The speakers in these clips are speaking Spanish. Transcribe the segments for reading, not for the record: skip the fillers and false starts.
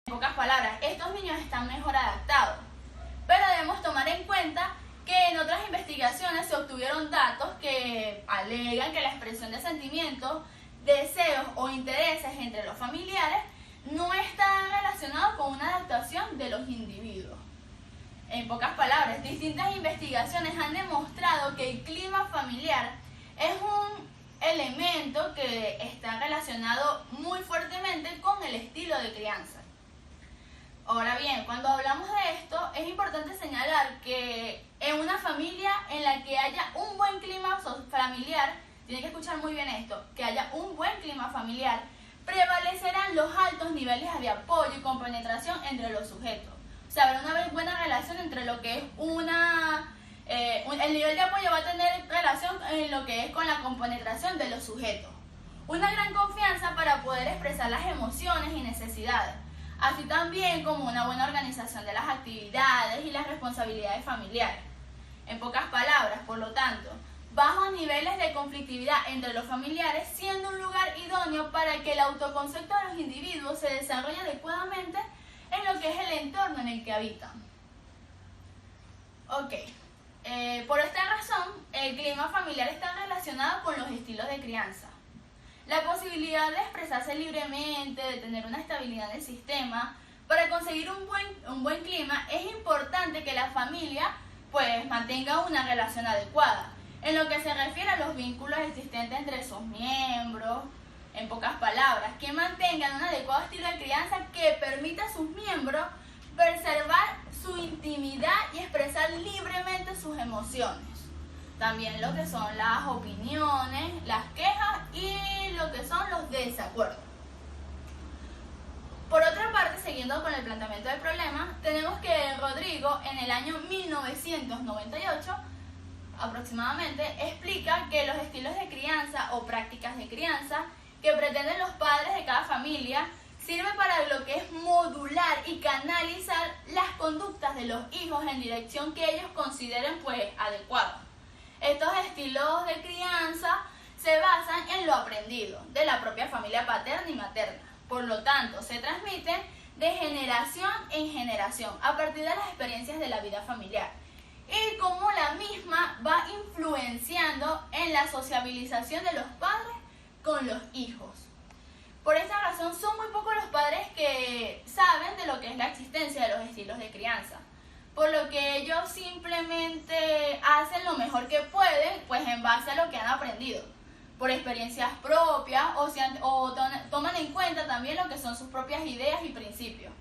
En pocas palabras, estos niños están mejor adaptados, pero debemos tomar en cuenta que en otras investigaciones se obtuvieron datos que alegan que la expresión de sentimientos, deseos o intereses entre los familiares no está relacionado con una adaptación de los individuos. En pocas palabras, distintas investigaciones han demostrado que el clima familiar es un elemento que está relacionado muy fuertemente con el estilo de crianza. Ahora bien, cuando hablamos de esto, es importante señalar que en una familia en la que haya un buen clima familiar, tienen que escuchar muy bien esto, que haya un buen clima familiar, prevalecerán los altos niveles de apoyo y compenetración entre los sujetos. O sea, habrá una buena relación entre lo que es el nivel de apoyo va a tener relación en lo que es con la compenetración de los sujetos. Una gran confianza para poder expresar las emociones y necesidades, así también como una buena organización de las actividades y las responsabilidades familiares. En pocas palabras, por lo tanto, bajos niveles de conflictividad entre los familiares, siendo un lugar idóneo para que el autoconcepto de los individuos se desarrolle adecuadamente en lo que es el entorno en el que habitan. Ok, por esta razón, el clima familiar está relacionado con los estilos de crianza. La posibilidad de expresarse libremente, de tener una estabilidad en el sistema, para conseguir un buen clima es importante que la familia mantenga una relación adecuada. En lo que se refiere a los vínculos existentes entre sus miembros, en pocas palabras, que mantengan un adecuado estilo de crianza que permita a sus miembros preservar su intimidad y expresar libremente sus emociones. También lo que son las opiniones, las quejas y lo que son los desacuerdos. Por otra parte, siguiendo con el planteamiento del problema, tenemos que Rodrigo en el año 1998 aproximadamente explica que los estilos de crianza o prácticas de crianza que pretenden los padres de cada familia sirven para lo que es modular y canalizar las conductas de los hijos en dirección que ellos consideren adecuada. Estos estilos de crianza se basan en lo aprendido de la propia familia paterna y materna. Por lo tanto, se transmiten de generación en generación a partir de las experiencias de la vida familiar y cómo la misma va influenciando en la sociabilización de los padres con los hijos. Por esta razón, son muy pocos los padres que saben de lo que es la existencia de los estilos de crianza, por lo que ellos simplemente hacen lo mejor que pueden, en base a lo que han aprendido, por experiencias propias o toman en cuenta también lo que son sus propias ideas y principios.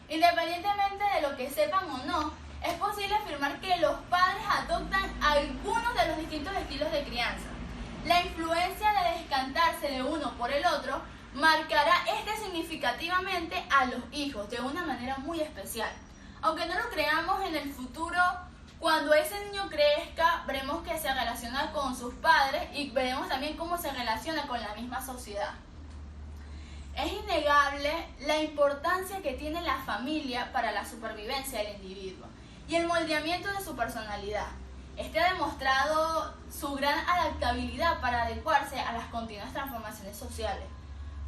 Independientemente de lo que sepan o no, es posible afirmar que los padres adoptan algunos de los distintos estilos de crianza. La influencia de descantarse de uno por el otro marcará significativamente a los hijos de una manera muy especial. Aunque no lo creamos, en el futuro, cuando ese niño crezca, veremos que se relaciona con sus padres y veremos también cómo se relaciona con la misma sociedad. Es innegable la importancia que tiene la familia para la supervivencia del individuo y el moldeamiento de su personalidad. Este ha demostrado su gran adaptabilidad para adecuarse a las continuas transformaciones sociales,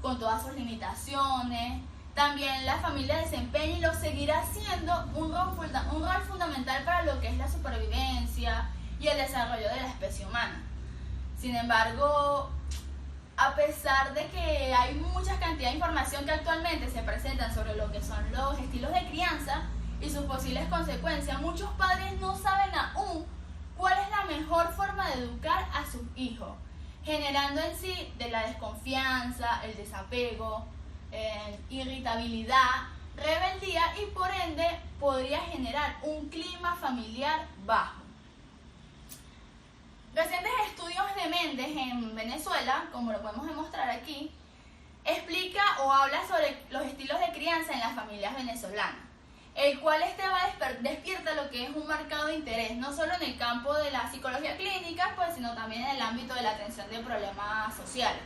con todas sus limitaciones. También la familia desempeña y lo seguirá siendo un rol fundamental para lo que es la supervivencia y el desarrollo de la especie humana. Sin embargo, a pesar de que hay mucha cantidad de información que actualmente se presentan sobre lo que son los estilos de crianza y sus posibles consecuencias, muchos padres no saben aún cuál es la mejor forma de educar a sus hijos, generando en sí de la desconfianza, el desapego, irritabilidad, rebeldía y por ende podría generar un clima familiar bajo. Recientes estudios de Méndez en Venezuela, como lo podemos demostrar aquí, explica o habla sobre los estilos de crianza en las familias venezolanas, el cual despierta lo que es un marcado interés, no solo en el campo de la psicología clínica, sino también en el ámbito de la atención de problemas sociales,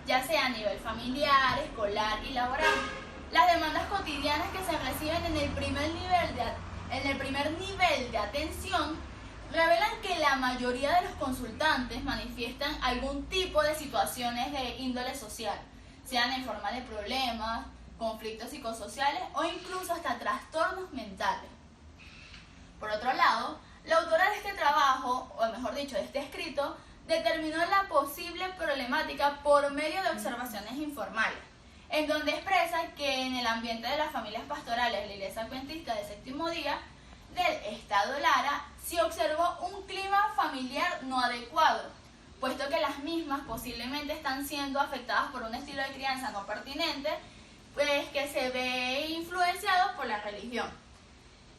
ya sea a nivel familiar, escolar y laboral. Las demandas cotidianas que se reciben en el primer nivel de atención revelan que la mayoría de los consultantes manifiestan algún tipo de situaciones de índole social, sean en forma de problemas, conflictos psicosociales o incluso hasta trastornos mentales. Por otro lado, la autora de este trabajo, o mejor dicho, de este escrito, determinó la posible problemática por medio de observaciones informales, en donde expresa que en el ambiente de las familias pastorales de la Iglesia Adventista del Séptimo Día del Estado Lara se observó un clima familiar no adecuado, puesto que las mismas posiblemente están siendo afectadas por un estilo de crianza no pertinente, pues que se ve influenciado por la religión,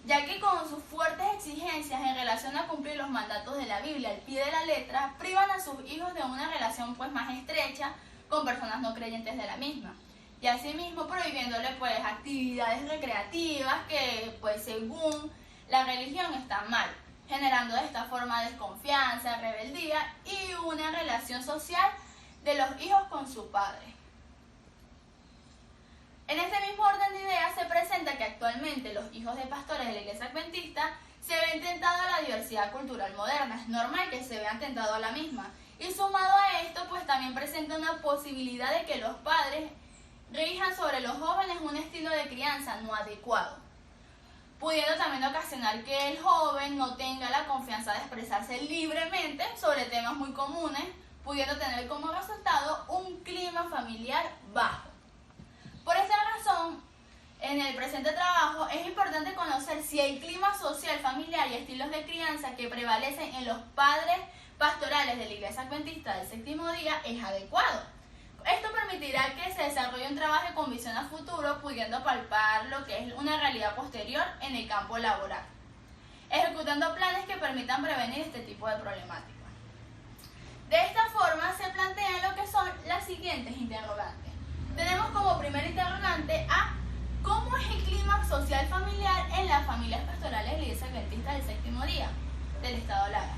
ya que con sus fuertes exigencias en relación a cumplir los mandatos de la Biblia al pie de la letra, privan a sus hijos de una relación pues más estrecha con personas no creyentes de la misma, y asimismo prohibiéndole pues actividades recreativas que pues según la religión están mal, generando de esta forma desconfianza, rebeldía y una relación social de los hijos con su padre. En este mismo orden de ideas se presenta que actualmente los hijos de pastores de la Iglesia Adventista se ven tentados a la diversidad cultural moderna. Es normal que se vean tentados a la misma. Y sumado a esto, pues también presenta una posibilidad de que los padres rijan sobre los jóvenes un estilo de crianza no adecuado, pudiendo también ocasionar que el joven no tenga la confianza de expresarse libremente sobre temas muy comunes, pudiendo tener como resultado un clima familiar bajo. Por esta razón, en el presente trabajo es importante conocer si el clima social, familiar y estilos de crianza que prevalecen en los padres pastorales de la Iglesia Adventista del Séptimo Día es adecuado. Esto permitirá que se desarrolle un trabajo con visión a futuro, pudiendo palpar lo que es una realidad posterior en el campo laboral, ejecutando planes que permitan prevenir este tipo de problemáticas. De esta forma se plantean lo que son las siguientes interrogantes. Tenemos como primer interrogante a ¿cómo es el clima social familiar en las familias pastorales de la Iglesia Adventista del Séptimo Día del Estado Lara?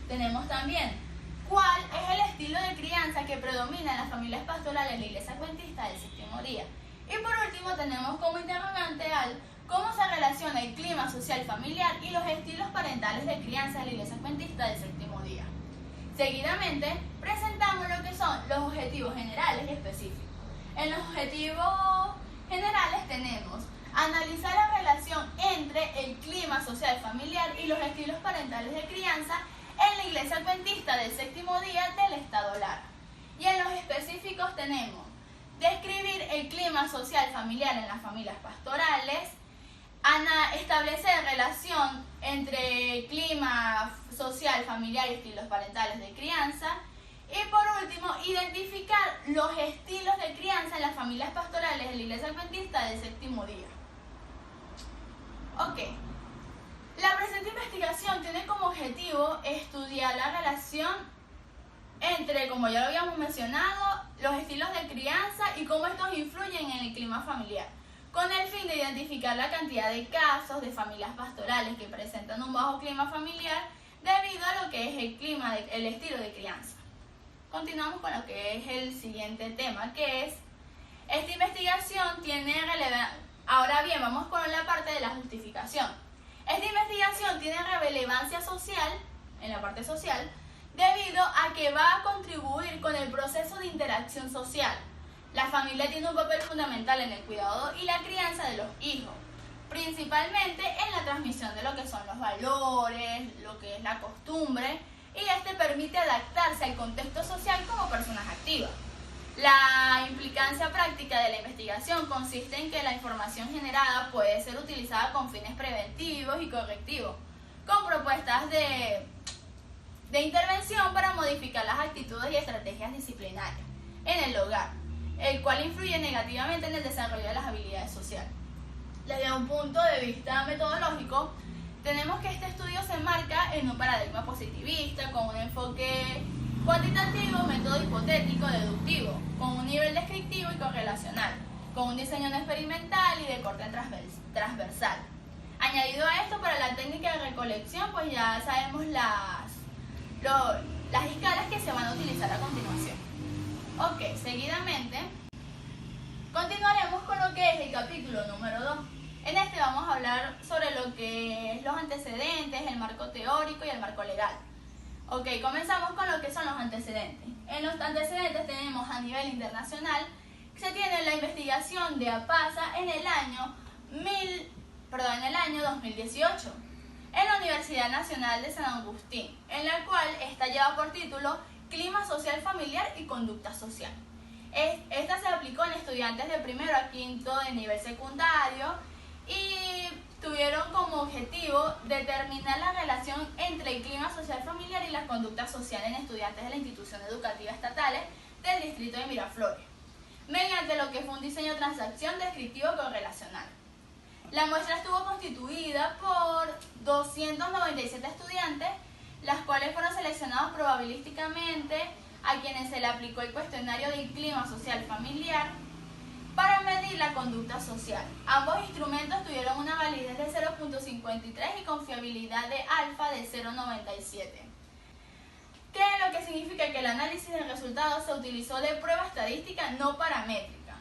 Tenemos también ¿cuál es el estilo de crianza que predomina en las familias pastorales de la Iglesia Adventista del Séptimo Día? Y por último tenemos como interrogante al ¿cómo se relaciona el clima social familiar y los estilos parentales de crianza de la Iglesia Adventista del Séptimo Día? Seguidamente presentamos lo que son los objetivos generales y específicos. En los objetivos generales tenemos analizar la relación entre el clima social familiar y los estilos parentales de crianza en la Iglesia Adventista del Séptimo Día del Estado Lara. Y en los específicos tenemos describir el clima social familiar en las familias pastorales, establecer relación entre clima social familiar y estilos parentales de crianza, y por último, identificar los estilos de crianza en las familias pastorales de la Iglesia Adventista del Séptimo Día. Ok. La presente investigación tiene como objetivo estudiar la relación entre, como ya lo habíamos mencionado, los estilos de crianza y cómo estos influyen en el clima familiar, con el fin de identificar la cantidad de casos de familias pastorales que presentan un bajo clima familiar debido a lo que es el clima, el estilo de crianza. Continuamos con lo que es el siguiente tema, que es esta investigación tiene relevancia. Ahora bien, vamos con la parte de la justificación. Esta investigación tiene relevancia social, en la parte social, debido a que va a contribuir con el proceso de interacción social. La familia tiene un papel fundamental en el cuidado y la crianza de los hijos, principalmente en la transmisión de lo que son los valores, lo que es la costumbre, y este permite adaptarse al contexto social como personas activas. La implicancia práctica de la investigación consiste en que la información generada puede ser utilizada con fines preventivos y correctivos, con propuestas de intervención para modificar las actitudes y estrategias disciplinarias en el hogar, el cual influye negativamente en el desarrollo de las habilidades sociales. Desde un punto de vista metodológico, tenemos que este estudio se enmarca en un paradigma positivista, con un enfoque cuantitativo, método hipotético, deductivo, con un nivel descriptivo y correlacional, con un diseño no experimental y de corte transversal. Añadido a esto, para la técnica de recolección, pues ya sabemos las escalas que se van a utilizar a continuación. Ok, seguidamente, continuaremos con lo que es el capítulo número 2. En este vamos a hablar sobre lo que es los antecedentes, el marco teórico y el marco legal. Ok, comenzamos con lo que son los antecedentes. En los antecedentes tenemos a nivel internacional se tiene la investigación de APASA en el año 2018 en la Universidad Nacional de San Agustín, en la cual esta lleva por título Clima Social Familiar y Conducta Social. Esta se aplicó en estudiantes de primero a quinto de nivel secundario y tuvieron como objetivo determinar la relación entre el clima social familiar y la conducta social en estudiantes de la institución educativa estatales del distrito de Miraflores, mediante lo que fue un diseño de transacción descriptivo correlacional. La muestra estuvo constituida por 297 estudiantes, las cuales fueron seleccionados probabilísticamente a quienes se le aplicó el cuestionario del clima social familiar para medir la conducta social. Ambos instrumentos tuvieron una validez de 0.53 y confiabilidad de alfa de 0.97. ¿Qué es lo que significa? Que el análisis de resultados se utilizó de prueba estadística no paramétrica,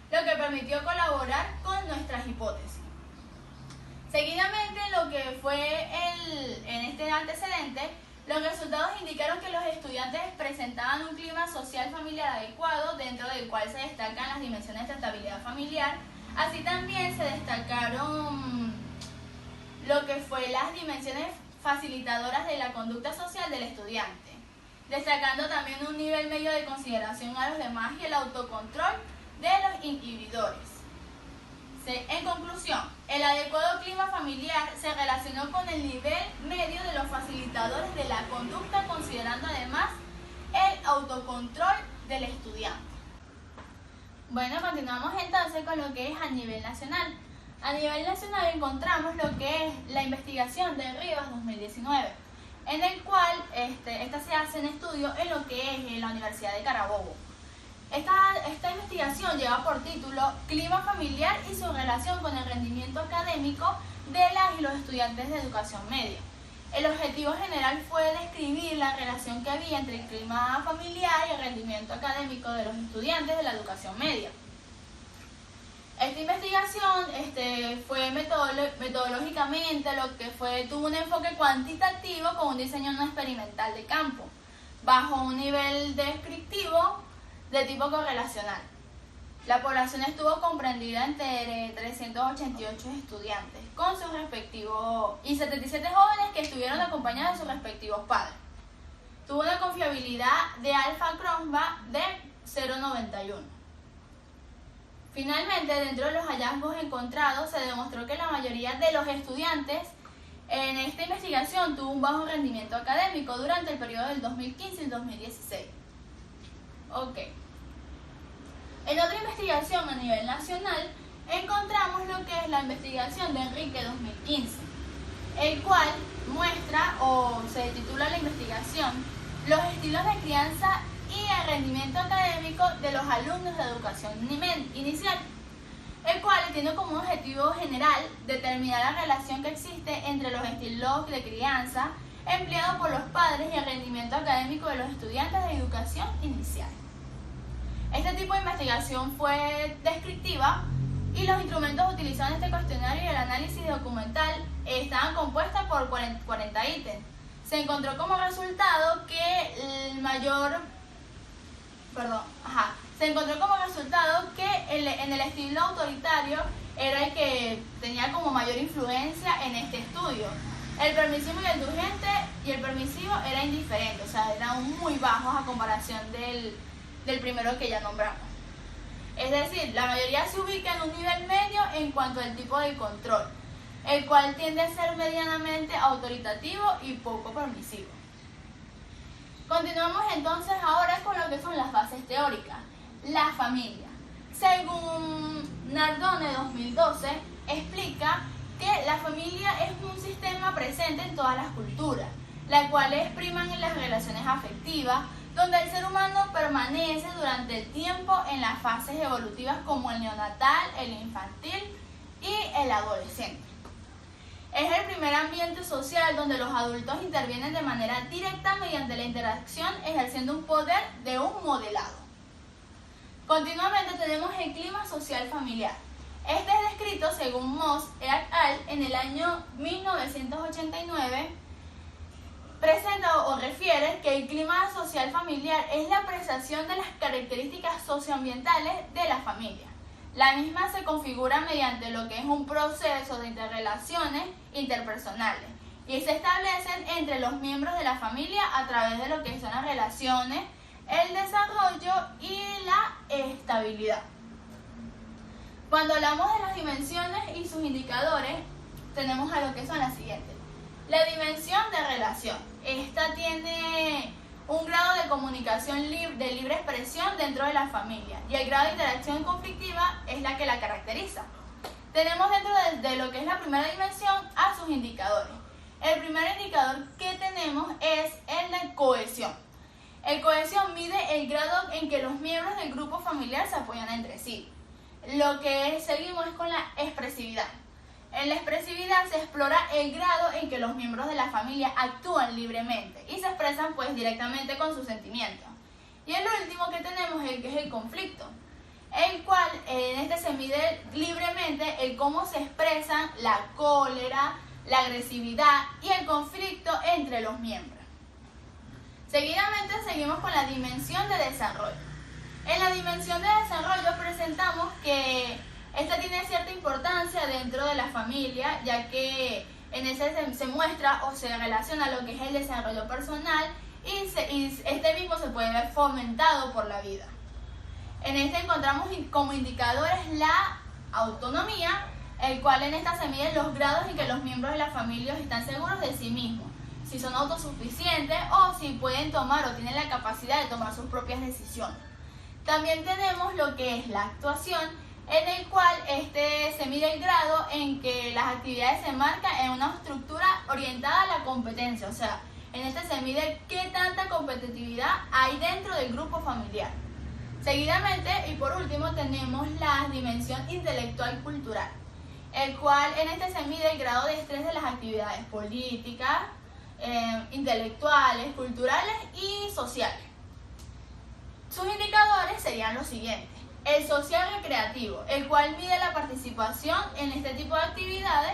lo que permitió colaborar con nuestras hipótesis. Seguidamente, lo que fue en este antecedente, los resultados indicaron que los estudiantes presentaban un clima social familiar adecuado, dentro del cual se destacan las dimensiones de estabilidad familiar. Así también se destacaron lo que fue las dimensiones facilitadoras de la conducta social del estudiante, destacando también un nivel medio de consideración a los demás y el autocontrol de los inhibidores. En conclusión, el adecuado clima familiar se relacionó con el nivel medio de los facilitadores de la conducta, considerando además el autocontrol del estudiante. Bueno, continuamos entonces con lo que es a nivel nacional. A nivel nacional encontramos lo que es la investigación de Rivas 2019, en el cual esta se hace en estudio en lo que es la Universidad de Carabobo. Esta investigación lleva por título Clima familiar y su relación con el rendimiento académico de las y los estudiantes de educación media. El objetivo general fue describir la relación que había entre el clima familiar y el rendimiento académico de los estudiantes de la educación media. Esta investigación fue metodológicamente tuvo un enfoque cuantitativo con un diseño no experimental de campo, bajo un nivel descriptivo de tipo correlacional. La población estuvo comprendida entre 388 estudiantes con sus respectivos y 77 jóvenes que estuvieron acompañados de sus respectivos padres. Tuvo una confiabilidad de alfa Cronbach de 0.91. Finalmente, dentro de los hallazgos encontrados, se demostró que la mayoría de los estudiantes en esta investigación tuvo un bajo rendimiento académico durante el periodo del 2015 y el 2016. Ok. En otra investigación a nivel nacional, encontramos lo que es la investigación de Enrique 2015, el cual muestra, o se titula la investigación, los estilos de crianza y el rendimiento académico de los alumnos de educación inicial, el cual tiene como objetivo general determinar la relación que existe entre los estilos de crianza empleados por los padres y el rendimiento académico de los estudiantes de educación inicial. Este tipo de investigación fue descriptiva y los instrumentos utilizados en este cuestionario y el análisis documental estaban compuestos por 40 ítems. Se encontró como resultado que en el estilo autoritario era el que tenía como mayor influencia en este estudio. El permisivo y el indulgente y el permisivo era indiferente, o sea, eran muy bajos a comparación del primero que ya nombramos. Es decir, la mayoría se ubica en un nivel medio en cuanto al tipo de control, el cual tiende a ser medianamente autoritativo y poco permisivo. Continuamos entonces ahora con lo que son las bases teóricas. La familia. Según Nardone 2012, explica que la familia es un sistema presente en todas las culturas, las cuales priman en las relaciones afectivas, donde el ser humano permanece durante el tiempo en las fases evolutivas como el neonatal, el infantil y el adolescente. Es el primer ambiente social donde los adultos intervienen de manera directa mediante la interacción, ejerciendo un poder de un modelado. Continuamente tenemos el clima social familiar. Este es descrito según Moss et al. En el año 1989, presenta o refiere que el clima social familiar es la apreciación de las características socioambientales de la familia. La misma se configura mediante lo que es un proceso de interrelaciones interpersonales y se establecen entre los miembros de la familia a través de lo que son las relaciones, el desarrollo y la estabilidad. Cuando hablamos de las dimensiones y sus indicadores, tenemos a lo que son las siguientes. La dimensión de relación. Esta tiene un grado de comunicación de libre expresión dentro de la familia y el grado de interacción conflictiva es la que la caracteriza. Tenemos dentro de lo que es la primera dimensión a sus indicadores. El primer indicador que tenemos es el de cohesión. El cohesión mide el grado en que los miembros del grupo familiar se apoyan entre sí. Lo que seguimos es con la expresividad. En la expresividad se explora el grado en que los miembros de la familia actúan libremente y se expresan pues directamente con sus sentimientos. Y el último que tenemos es el conflicto, el cual en este se mide libremente el cómo se expresan la cólera, la agresividad y el conflicto entre los miembros. Seguidamente seguimos con la dimensión de desarrollo. En la dimensión de desarrollo presentamos que esta tiene cierta importancia dentro de la familia, ya que en ese se muestra o se relaciona lo que es el desarrollo personal y este mismo se puede ver fomentado por la vida. En este encontramos como indicadores la autonomía, el cual en esta se miden los grados en que los miembros de la familia están seguros de sí mismos, si son autosuficientes o si pueden tomar o tienen la capacidad de tomar sus propias decisiones. También tenemos lo que es la actuación, en el cual se mide el grado en que las actividades se marcan en una estructura orientada a la competencia, o sea, en este se mide qué tanta competitividad hay dentro del grupo familiar. Seguidamente y por último tenemos la dimensión intelectual cultural, el cual en este se mide el grado de estrés de las actividades políticas, intelectuales, culturales y sociales. Sus indicadores serían los siguientes. El social recreativo, el cual mide la participación en este tipo de actividades,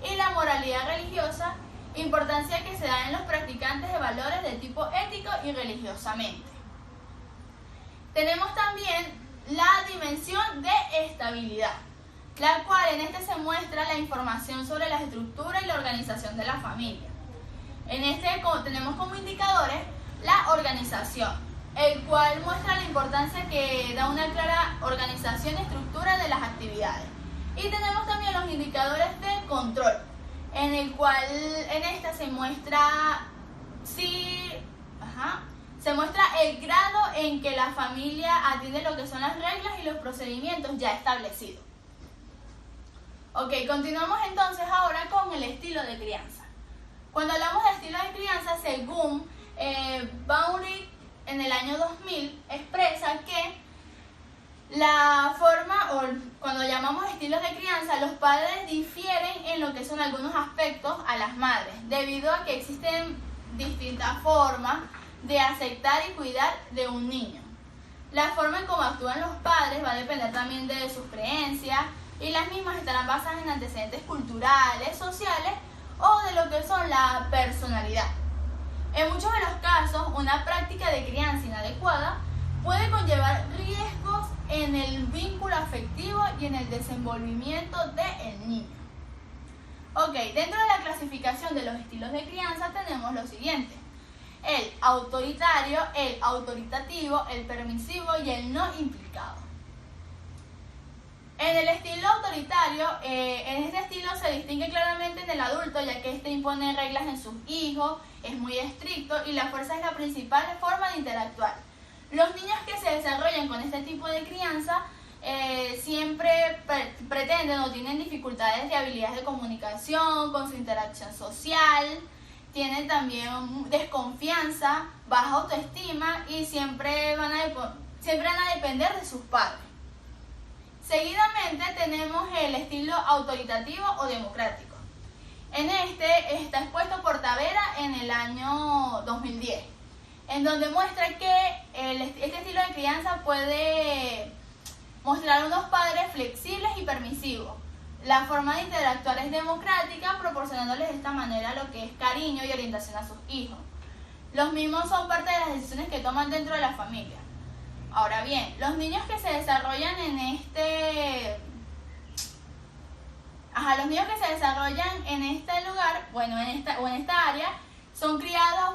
y la moralidad religiosa, importancia que se da en los practicantes de valores de tipo ético y religiosamente. Tenemos también la dimensión de estabilidad, la cual en este se muestra la información sobre la estructura y la organización de la familia. En este tenemos como indicadores la organización, el cual muestra la importancia que da una clara organización y estructura de las actividades. Y tenemos también los indicadores de control, en el cual en esta se muestra el grado en que la familia atiende lo que son las reglas y los procedimientos ya establecidos. Ok, continuamos entonces ahora con el estilo de crianza. Cuando hablamos de estilo de crianza, según Bauer en el año 2000 expresa que la forma, o cuando llamamos estilos de crianza, los padres difieren en lo que son algunos aspectos a las madres, debido a que existen distintas formas de aceptar y cuidar de un niño. La forma en cómo actúan los padres va a depender también de sus creencias y las mismas estarán basadas en antecedentes culturales, sociales o de lo que son la personalidad. En muchos de los casos, una práctica de crianza inadecuada puede conllevar riesgos en el vínculo afectivo y en el desenvolvimiento del niño. Ok, dentro de la clasificación de los estilos de crianza tenemos lo siguiente: el autoritario, el autoritativo, el permisivo y el no implicado. En el estilo autoritario, en este estilo se distingue claramente en el adulto, ya que este impone reglas en sus hijos, es muy estricto y la fuerza es la principal forma de interactuar. Los niños que se desarrollan con este tipo de crianza siempre pretenden o tienen dificultades de habilidades de comunicación, con su interacción social, tienen también desconfianza, baja autoestima y siempre van a depender de sus padres. Seguidamente tenemos el estilo autoritativo o democrático. En este está expuesto por Tavera en el año 2010, en donde muestra que este estilo de crianza puede mostrar unos padres flexibles y permisivos. La forma de interactuar es democrática, proporcionándoles de esta manera lo que es cariño y orientación a sus hijos. Los mismos son parte de las decisiones que toman dentro de la familia. Ahora bien, los niños que se desarrollan en los niños que se desarrollan en este lugar, bueno, en esta área, son criados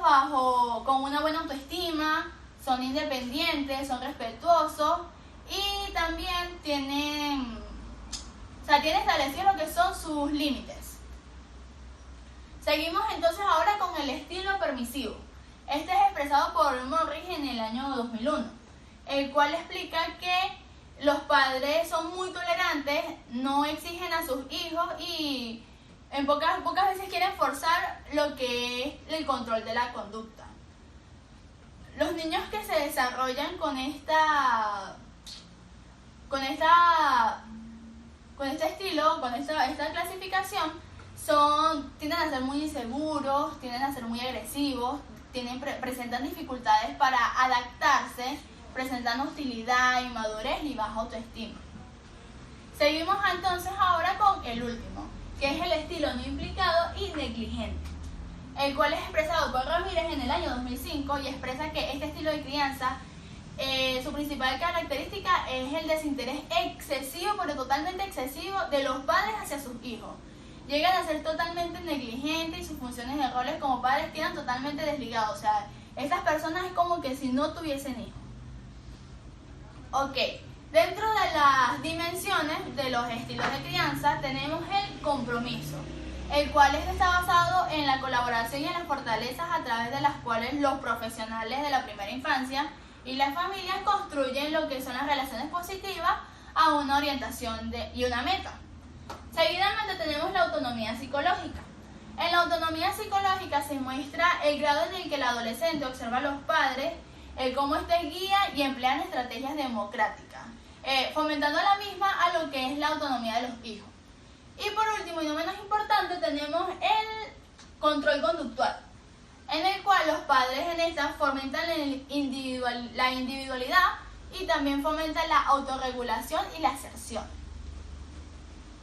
con una buena autoestima, son independientes, son respetuosos y también tienen establecido lo que son sus límites. Seguimos entonces ahora con el estilo permisivo. Este es expresado por Morris en el año 2001, el cual explica que los padres son muy tolerantes, no exigen a sus hijos y en pocas veces quieren forzar lo que es el control de la conducta. Los niños que se desarrollan con este estilo, con esta clasificación, tienden a ser muy inseguros, tienden a ser muy agresivos, presentan dificultades para adaptarse, presentan hostilidad, inmadurez y baja autoestima. Seguimos entonces ahora con el último, que es el estilo no implicado y negligente, el cual es expresado por Ramírez en el año 2005 y expresa que este estilo de crianza, su principal característica es el desinterés excesivo, pero totalmente excesivo, de los padres hacia sus hijos. Llegan a ser totalmente negligentes y sus funciones y roles como padres quedan totalmente desligados. O sea, estas personas es como que si no tuviesen hijos. Ok, dentro de las dimensiones de los estilos de crianza tenemos el compromiso, el cual está basado en la colaboración y en las fortalezas a través de las cuales los profesionales de la primera infancia y las familias construyen lo que son las relaciones positivas a una orientación y una meta. Seguidamente tenemos la autonomía psicológica. En la autonomía psicológica se muestra el grado en el que el adolescente observa a los padres, el cómo éste guía y emplean estrategias democráticas, fomentando la misma a lo que es la autonomía de los hijos. Y por último y no menos importante tenemos el control conductual, en el cual los padres en esta fomentan la individualidad y también fomentan la autorregulación y la aserción.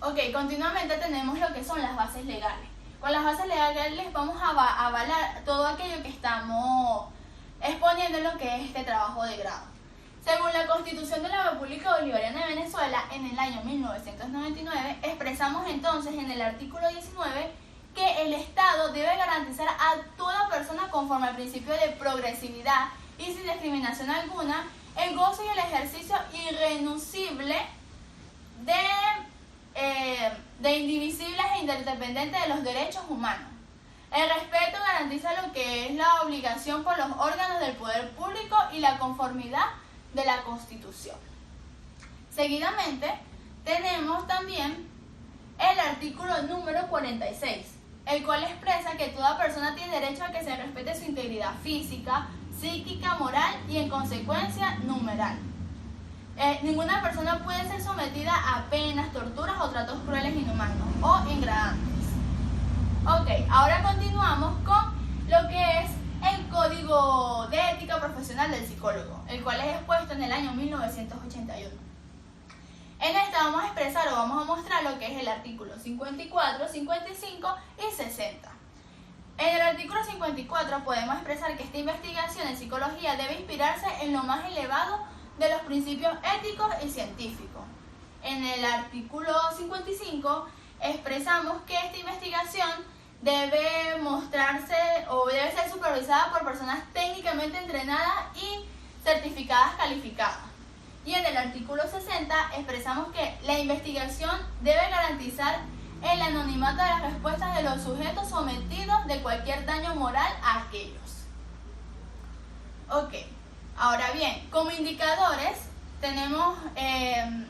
Ok, continuamente tenemos lo que son las bases legales. Con las bases legales vamos a avalar todo aquello que estamos exponiendo en lo que es este trabajo de grado. Según la Constitución de la República Bolivariana de Venezuela, en el año 1999, expresamos entonces en el artículo 19 que el Estado debe garantizar a toda persona conforme al principio de progresividad y sin discriminación alguna el goce y el ejercicio irrenuncible de indivisibles e interdependientes de los derechos humanos. El respeto garantiza lo que es la obligación por los órganos del poder público y la conformidad de la Constitución. Seguidamente, tenemos también el artículo número 46, el cual expresa que toda persona tiene derecho a que se respete su integridad física, psíquica, moral y en consecuencia numeral. Ninguna persona puede ser sometida a penas, torturas o tratos crueles, inhumanos o ingradantes. Ok, ahora continuamos con lo que es el Código de Ética Profesional del Psicólogo, el cual es expuesto en el año 1981. En esta vamos a expresar o vamos a mostrar lo que es el artículo 54, 55 y 60. En el artículo 54 podemos expresar que esta investigación en psicología debe inspirarse en lo más elevado de los principios éticos y científicos. En el artículo 55 expresamos que esta investigación debe mostrarse o debe ser supervisada por personas técnicamente entrenadas y certificadas calificadas. Y en el artículo 60 expresamos que la investigación debe garantizar el anonimato de las respuestas de los sujetos sometidos de cualquier daño moral a aquellos. Ok, ahora bien, como indicadores tenemos en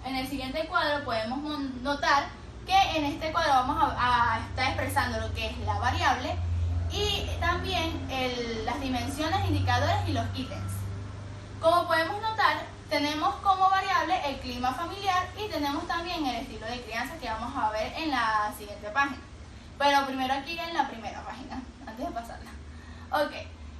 el siguiente cuadro podemos notar que en este cuadro vamos a estar expresando lo que es la variable y también las dimensiones, indicadores y los ítems. Como podemos notar, tenemos como variable el clima familiar y tenemos también el estilo de crianza que vamos a ver en la siguiente página. Pero primero aquí en la primera página, antes de pasarla. Ok,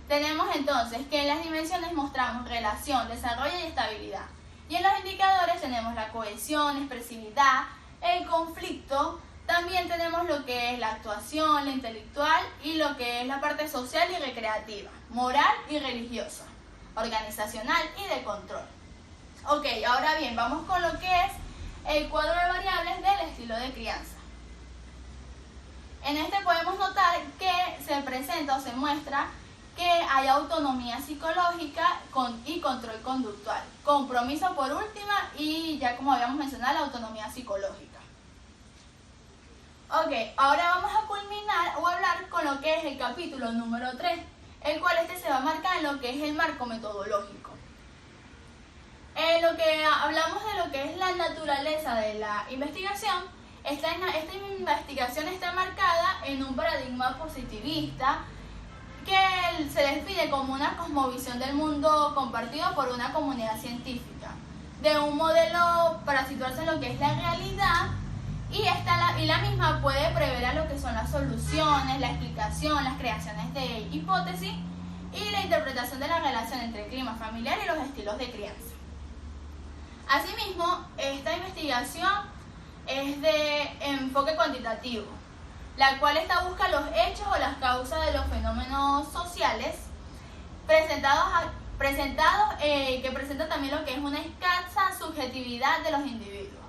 tenemos entonces que en las dimensiones mostramos relación, desarrollo y estabilidad. Y en los indicadores tenemos la cohesión, expresividad, el conflicto, también también tenemos lo que es la actuación, la intelectual y lo que es la parte social y recreativa, moral y religiosa, organizacional y de control. Ok, ahora bien, vamos con lo que es el cuadro de variables del estilo de crianza. En este podemos notar que se presenta o se muestra que hay autonomía psicológica y control conductual, compromiso por última y ya como habíamos mencionado, la autonomía psicológica. Ok, ahora vamos a culminar o hablar con lo que es el capítulo número 3, el cual se va a marcar en lo que es el marco metodológico. Lo que hablamos de lo que es la naturaleza de la investigación, esta investigación está marcada en un paradigma positivista que se define como una cosmovisión del mundo compartido por una comunidad científica, de un modelo para situarse en lo que es la realidad y la misma puede prever lo que son las soluciones, la explicación, las creaciones de hipótesis y la interpretación de la relación entre el clima familiar y los estilos de crianza. Asimismo, esta investigación es de enfoque cuantitativo, la cual busca los hechos o las causas de los fenómenos sociales que presentan también lo que es una escasa subjetividad de los individuos.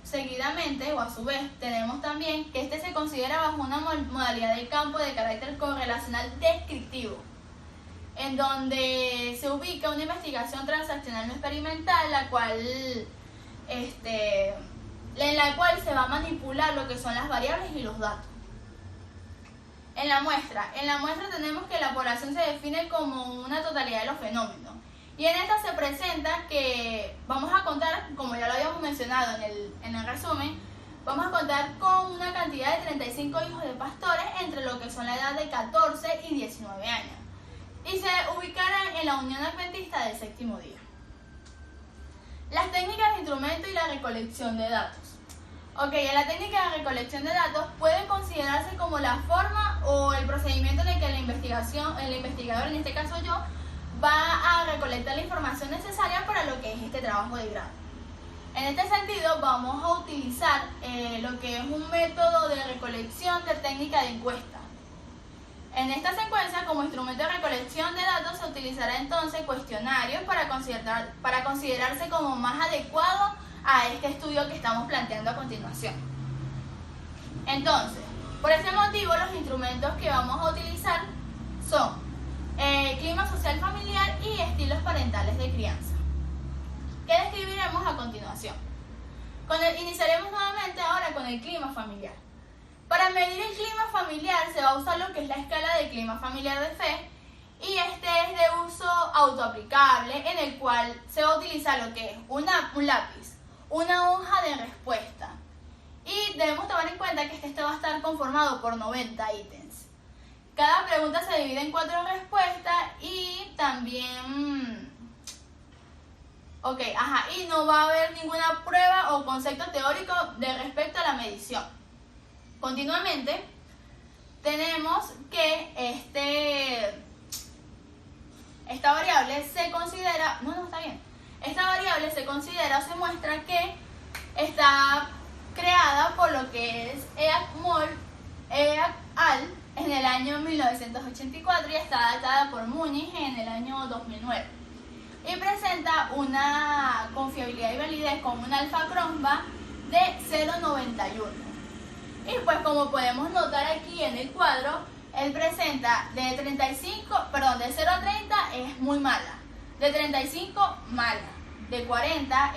Seguidamente, o a su vez, tenemos también que se considera bajo una modalidad de campo de carácter correlacional descriptivo, en donde se ubica una investigación transaccional no experimental, en la cual se va a manipular lo que son las variables y los datos. En la muestra tenemos que la población se define como una totalidad de los fenómenos. Y en esta se presenta que vamos a contar, como ya lo habíamos mencionado en el resumen, vamos a contar con una cantidad de 35 hijos de pastores entre lo que son la edad de 14 y 19 años. Y se ubicarán en la Unión Adventista del Séptimo Día. Las técnicas de instrumento y la recolección de datos. Ok, en la técnica de recolección de datos puede considerarse como la forma o el procedimiento en el que el investigador, en este caso yo, va a recolectar la información necesaria para lo que es este trabajo de grado. En este sentido, vamos a utilizar lo que es un método de recolección de técnica de encuesta. En esta secuencia, como instrumento de recolección de datos, se utilizará entonces cuestionarios para considerarse como más adecuado a este estudio que estamos planteando a continuación. Entonces, por ese motivo, los instrumentos que vamos a utilizar son clima social familiar y estilos parentales de crianza, que describiremos a continuación. Iniciaremos nuevamente ahora con el clima familiar. Para medir el clima familiar se va a usar lo que es la escala de clima familiar de Fe, y este es de uso autoaplicable, en el cual se va a utilizar lo que es un lápiz, una hoja de respuesta, y debemos tomar en cuenta que este va a estar conformado por 90 ítems. Cada pregunta se divide en 4 respuestas y también... y no va a haber ninguna prueba o concepto teórico de respecto a la medición. Continuamente, tenemos que esta variable se considera... Esta variable se considera o se muestra que está creada por lo que es EAC al en el año 1984 y está datada por Múnich en el año 2009. Y presenta una confiabilidad y validez con un alfa Cronbach de 0,91. Y pues como podemos notar aquí en el cuadro, él presenta de 0 a 30 es muy mala, de 35 mala, de 40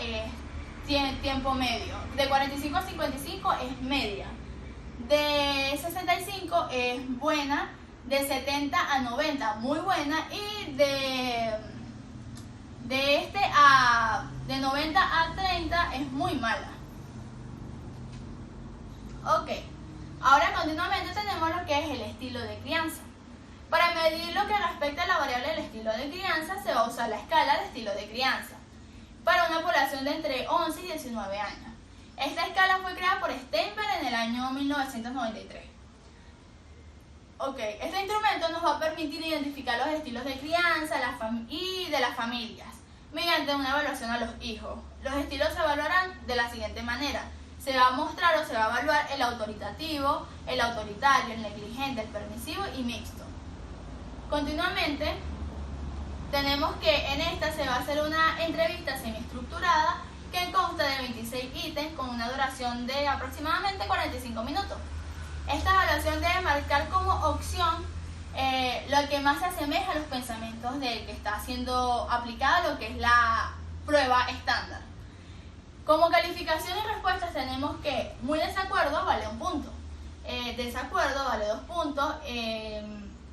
tiene tiempo medio, de 45 a 55 es media, de 65 es buena, de 70 a 90 muy buena y de 90 a 30 es muy mala. Ok, ahora continuamente tenemos lo que es el estilo de crianza. Para medir lo que respecta a la variable del estilo de crianza se va a usar la escala de estilo de crianza para una población de entre 11 y 19 años. Esta escala fue creada por Steinberg en el año 1993. Ok, este instrumento nos va a permitir identificar los estilos de crianza y de las familias mediante una evaluación a los hijos. Los estilos se evaluarán de la siguiente manera. se va a mostrar o se va a evaluar el autoritativo, el autoritario, el negligente, el permisivo y mixto. Continuamente, tenemos que en esta se va a hacer una entrevista semiestructurada que consta de 26 ítems con una duración de aproximadamente 45 minutos. Esta evaluación debe marcar como opción lo que más se asemeja a los pensamientos del que está siendo aplicada lo que es la prueba estándar. Como calificación y respuestas tenemos que muy desacuerdo vale 1 punto, desacuerdo vale 2 puntos,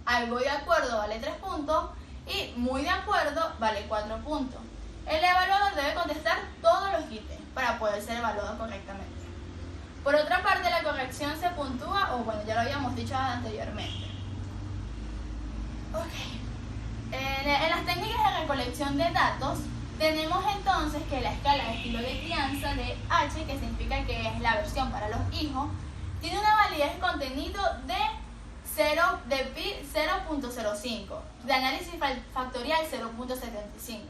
algo de acuerdo vale 3 puntos y muy de acuerdo vale 4 puntos. El evaluador debe contestar todos los ítems para poder ser evaluado correctamente. Por otra parte, la corrección se puntúa, o bueno, ya lo habíamos dicho anteriormente. En las técnicas de recolección de datos, tenemos entonces que la escala de estilo de crianza de H, que significa que es la versión para los hijos, tiene una validez de contenido de pi 0.05, de análisis factorial 0.75,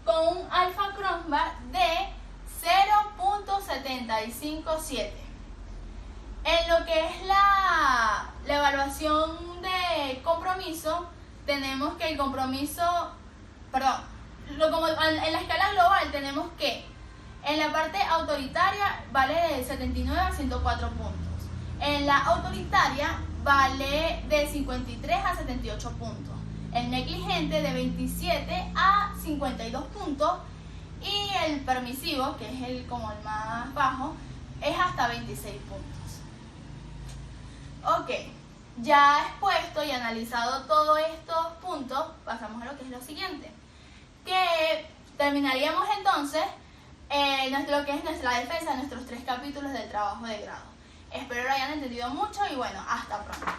con un alfa Cronbach de 0.757. En lo que es la evaluación de compromiso, tenemos que el compromiso, en la escala global tenemos que en la parte autoritaria vale de 79 a 104 puntos. En la autoritaria vale de 53 a 78 puntos. El negligente de 27 a 52 puntos. Y el permisivo, que es el más bajo, es hasta 26 puntos. Ok, ya expuesto y analizado todos estos puntos, pasamos a lo que es lo siguiente. Que terminaríamos entonces lo que es la defensa de nuestros 3 capítulos del trabajo de grado. Espero lo hayan entendido mucho y bueno, hasta pronto.